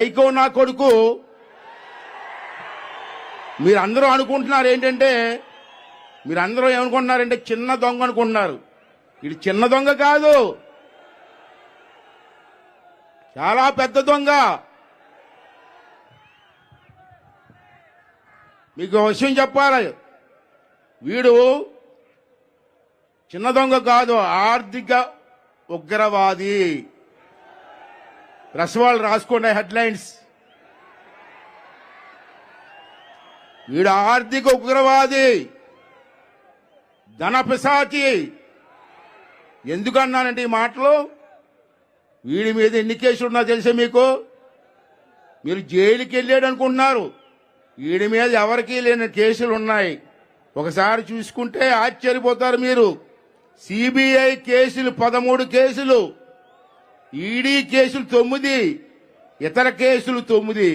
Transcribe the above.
Psycho నా కొడుకు. మీరందరూ అనుకుంటున్నారు ఏంటంటే, మీరందరూ ఏమనుకుంటున్నారంటే చిన్న దొంగ అనుకుంటున్నారు. ఇది చిన్న దొంగ కాదు, చాలా పెద్ద దొంగ. మీకు ఒక విషయం చెప్పాలి, వీడు చిన్న దొంగ కాదు, ఆర్థిక ఉగ్రవాది. ప్రెస్ వాళ్ళు రాసుకోండి హెడ్లైన్స్. వీడు ఆర్థిక ఉగ్రవాది, ధన పిశాచి. ఎందుకన్నానంటే ఈ మాటలు, వీడి మీద ఎన్ని కేసులు ఉన్నా తెలుసా మీకు? మీరు జైలుకి వెళ్ళాడు అనుకుంటున్నారు, వీడి మీద ఎవరికీ లేని కేసులు ఉన్నాయి. ఒకసారి చూసుకుంటే ఆశ్చర్యపోతారు మీరు. సిబిఐ కేసులు 13 కేసులు, ఈడీ కేసులు 9, ఇతర కేసులు 9.